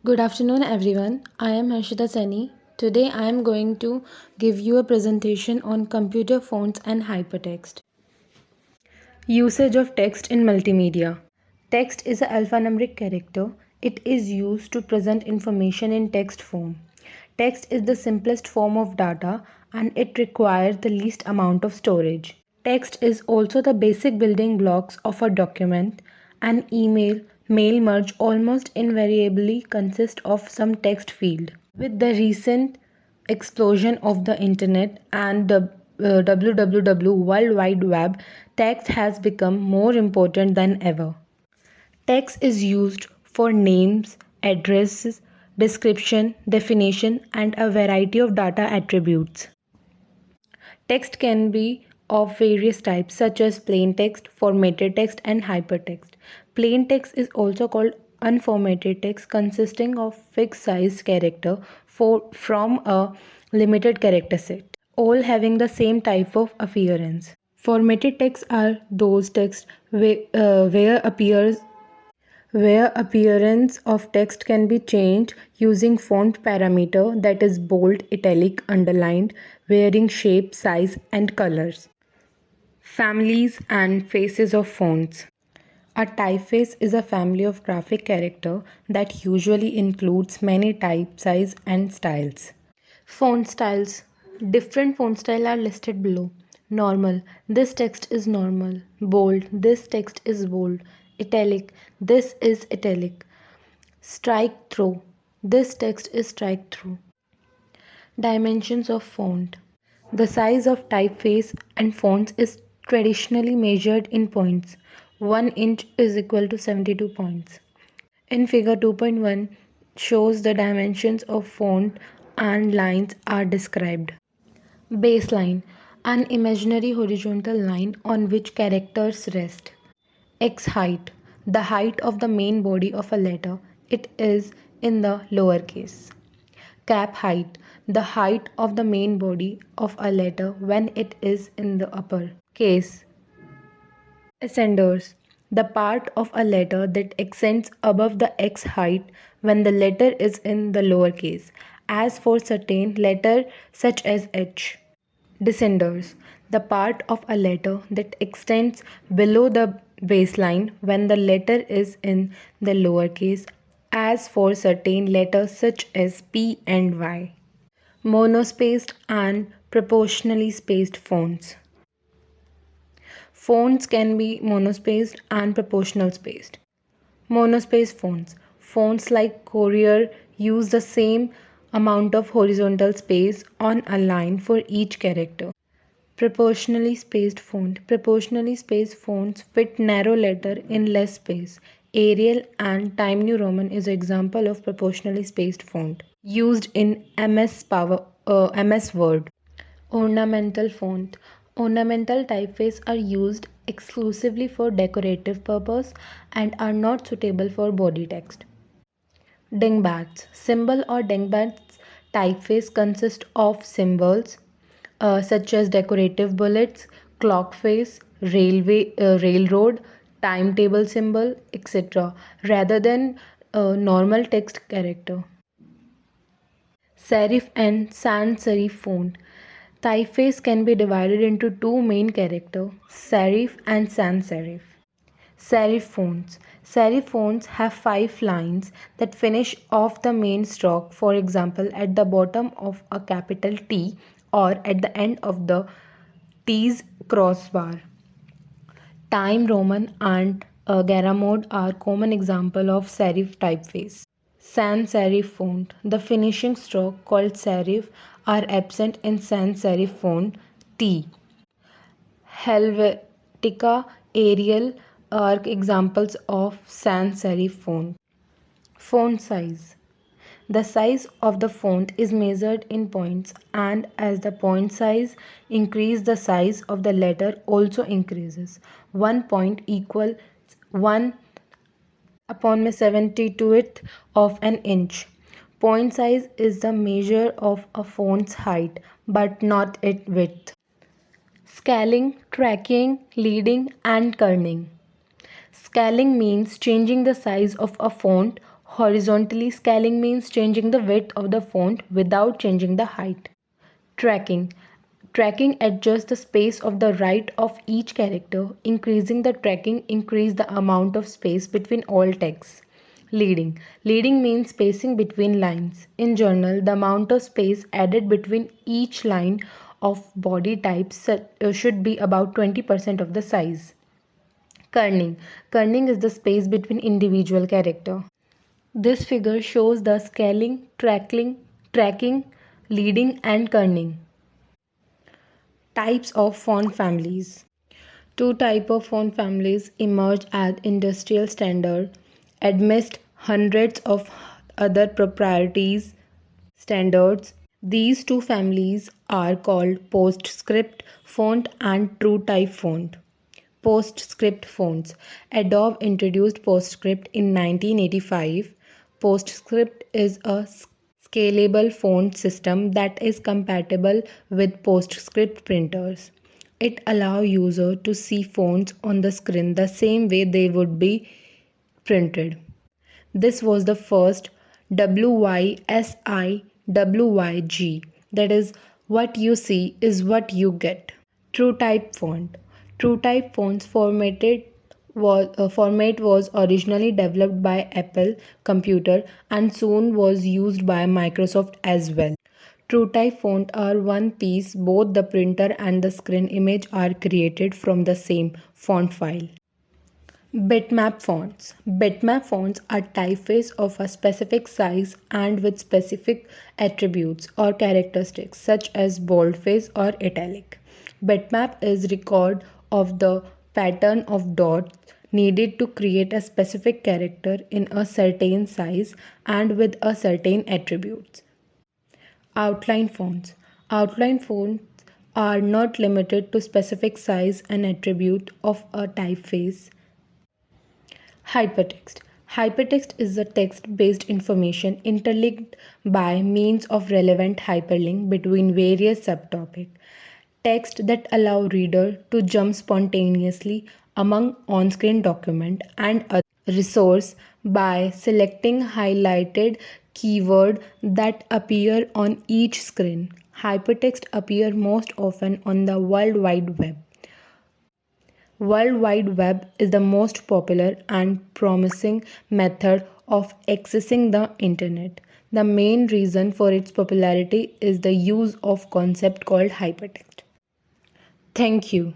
Good afternoon, everyone. I am Harshita Sani. Today, I am going to give you a presentation on computer fonts and hypertext. Usage of text in multimedia. Text is an alphanumeric character. It is used to present information in text form. Text is the simplest form of data and it requires the least amount of storage. Text is also the basic building blocks of a document. An email, mail merge almost invariably consists of some text field. With the recent explosion of the internet and the www World Wide Web, text has become more important than ever. Text is used for names, addresses, description, definition, and a variety of data attributes. Text can be of various types such as plain text, formatted text, and hypertext. Plain text is also called unformatted text consisting of fixed size character from a limited character set, all having the same type of appearance. Formatted texts are those texts where appearance of text can be changed using font parameter, that is bold, italic, underlined, varying shape, size and colors. Families and faces of fonts. A typeface is a family of graphic character that usually includes many type, size and styles. Font styles. Different font styles are listed below. Normal. This text is normal. Bold. This text is bold. Italic. This is italic. Strike through. This text is strike through. Dimensions of font. The size of typeface and fonts is traditionally measured in points. 1 inch is equal to 72 points. In figure 2.1 shows the dimensions of font and lines are described. Baseline, an imaginary horizontal line on which characters rest. X height, the height of the main body of a letter. It is in the lowercase. Cap height, the height of the main body of a letter when it is in the upper case. Ascenders, the part of a letter that extends above the X height when the letter is in the lower case, as for certain letters such as H. Descenders, the part of a letter that extends below the baseline when the letter is in the lower case, as for certain letters such as P and Y. Monospaced and proportionally spaced fonts. Fonts can be monospaced and proportional spaced. Monospaced fonts. Fonts like Courier use the same amount of horizontal space on a line for each character. Proportionally spaced font. Proportionally spaced fonts fit narrow letter in less space. Arial and Time New Roman is an example of proportionally spaced font used in MS Word. Ornamental font. Ornamental typefaces are used exclusively for decorative purpose and are not suitable for body text. Dingbats. Symbol or dingbats typeface consist of symbols such as decorative bullets, clock face, railroad, timetable symbol, etc., rather than normal text character. Serif and sans serif font. Typeface can be divided into two main characters, serif and sans serif. Serif fonts. Serif fonts have 5 lines that finish off the main stroke, for example, at the bottom of a capital T or at the end of the T's crossbar. Time Roman and Garamond are common examples of serif typeface. Sans serif font. The finishing stroke called serif are absent in sans serif font T. Helvetica, Arial are examples of sans serif font. Font size. The size of the font is measured in points, and as the point size increases, the size of the letter also increases. 1 point equals 1 upon 72th of an inch. Point size is the measure of a font's height, but not its width. Scaling, tracking, leading, and kerning. Scaling means changing the size of a font Horizontally scaling means changing the width of the font without changing the height. Tracking. Tracking adjusts the space of the right of each character. Increasing the tracking increase the amount of space between all texts. Leading. Leading means spacing between lines. In journal, the amount of space added between each line of body type should be about 20% of the size. Kerning. Kerning is the space between individual character. This figure shows the scaling, tracking, leading and kerning. Types of font families. Two types of font families emerged as industrial standard amidst hundreds of other proprieties standards. These two families are called PostScript font and TrueType font. PostScript fonts. Adobe introduced PostScript in 1985. PostScript is a scalable font system that is compatible with PostScript printers. It allows users to see fonts on the screen the same way they would be printed. This was the first WYSIWYG, that is, what you see is what you get. TrueType font. TrueType font's format was originally developed by Apple Computer and soon was used by Microsoft as well. TrueType fonts are one piece, both the printer and the screen image are created from the same font file. Bitmap fonts. Bitmap fonts are typefaces of a specific size and with specific attributes or characteristics such as boldface or italic. Bitmap is record of the pattern of dots needed to create a specific character in a certain size and with a certain attributes. Outline fonts. Outline fonts are not limited to specific size and attribute of a typeface. Hypertext. Hypertext is the text-based information interlinked by means of relevant hyperlink between various subtopics. Text that allow reader to jump spontaneously among on-screen document and other resource by selecting highlighted keyword that appear on each screen. Hypertext appear most often on the World Wide Web. World Wide Web is the most popular and promising method of accessing the internet. The main reason for its popularity is the use of concept called hypertext. Thank you.